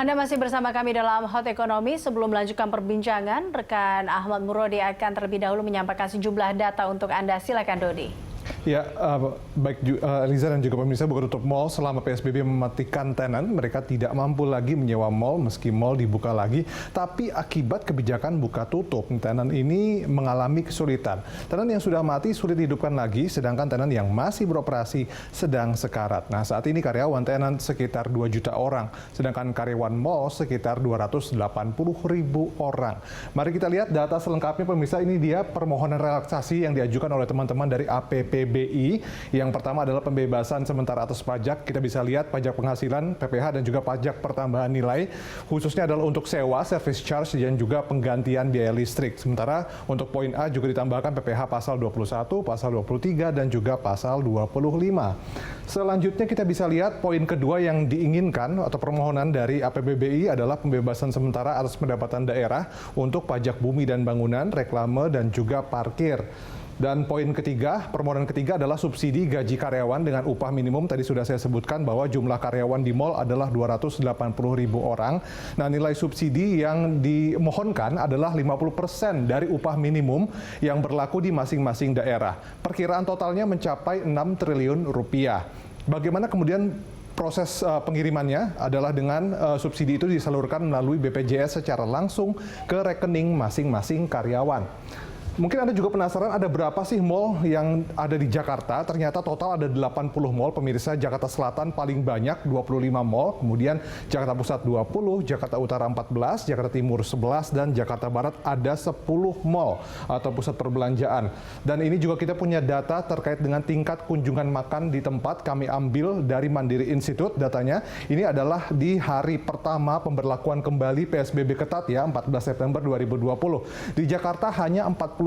Anda masih bersama kami dalam Hot Ekonomi. Sebelum melanjutkan perbincangan, rekan Ahmad Murodi akan terlebih dahulu menyampaikan sejumlah data untuk Anda. Silakan, Dodi. Ya, baik Eliza dan juga pemirsa, buka tutup mal selama PSBB mematikan tenan, mereka tidak mampu lagi menyewa mal meski mal dibuka lagi. Tapi akibat kebijakan buka tutup, tenan ini mengalami kesulitan. Tenan yang sudah mati sulit dihidupkan lagi, sedangkan tenan yang masih beroperasi sedang sekarat. Nah, saat ini karyawan tenan sekitar 2 juta orang, sedangkan karyawan mal sekitar 280.000 orang. Mari kita lihat data selengkapnya, pemirsa. Ini dia permohonan relaksasi yang diajukan oleh teman-teman dari APPBI. Yang pertama adalah pembebasan sementara atas pajak. Kita bisa lihat pajak penghasilan, PPH, dan juga pajak pertambahan nilai. Khususnya adalah untuk sewa, service charge, dan juga penggantian biaya listrik. Sementara untuk poin A juga ditambahkan PPH pasal 21, pasal 23, dan juga pasal 25. Selanjutnya kita bisa lihat poin kedua yang diinginkan atau permohonan dari APBBI adalah pembebasan sementara atas pendapatan daerah untuk pajak bumi dan bangunan, reklame, dan juga parkir. Dan poin ketiga, permohonan ketiga adalah subsidi gaji karyawan dengan upah minimum. Tadi sudah saya sebutkan bahwa jumlah karyawan di mal adalah 280.000 orang. Nah, nilai subsidi yang dimohonkan adalah 50% dari upah minimum yang berlaku di masing-masing daerah. Perkiraan totalnya mencapai 6 triliun rupiah. Bagaimana kemudian proses pengirimannya adalah dengan subsidi itu disalurkan melalui BPJS secara langsung ke rekening masing-masing karyawan. Mungkin Anda juga penasaran ada berapa sih mal yang ada di Jakarta. Ternyata total ada 80 mal, pemirsa. Jakarta Selatan paling banyak, 25 mal. Kemudian Jakarta Pusat 20, Jakarta Utara 14, Jakarta Timur 11, dan Jakarta Barat ada 10 mal atau pusat perbelanjaan. Dan ini juga kita punya data terkait dengan tingkat kunjungan makan di tempat. Kami ambil dari Mandiri Institute datanya. Ini adalah di hari pertama pemberlakuan kembali PSBB ketat ya, 14 September 2020. Di Jakarta hanya 49%,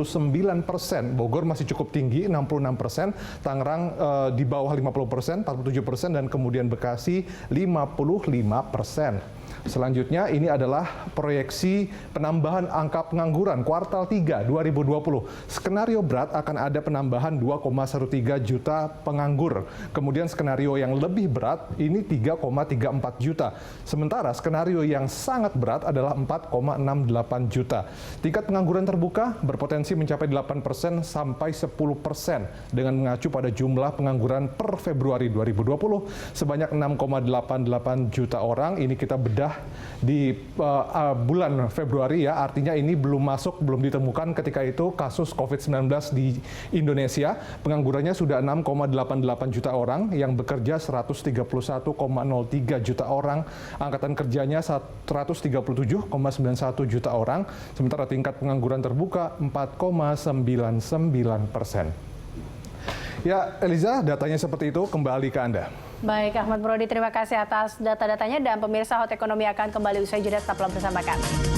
Bogor masih cukup tinggi 66%, Tangerang di bawah 50%, 47%, dan kemudian Bekasi 55%. Selanjutnya ini adalah proyeksi penambahan angka pengangguran kuartal 3 2020. Skenario berat akan ada penambahan 2,13 juta penganggur. Kemudian skenario yang lebih berat ini 3,34 juta. Sementara skenario yang sangat berat adalah 4,68 juta. Tingkat pengangguran terbuka berpotensi mencapai 8% sampai 10% dengan mengacu pada jumlah pengangguran per Februari 2020 sebanyak 6,88 juta orang. Ini kita bedah di bulan Februari ya, artinya ini belum masuk, belum ditemukan ketika itu kasus COVID-19 di Indonesia. Penganggurannya sudah 6,88 juta orang, yang bekerja 131,03 juta orang, angkatan kerjanya 137,91 juta orang, sementara tingkat pengangguran terbuka 4,99%. Ya, Eliza, datanya seperti itu, kembali ke Anda. Baik, Ahmad Murodi, terima kasih atas data-datanya, dan pemirsa Hot Ekonomi akan kembali usai jeda. Tetaplah bersama kami.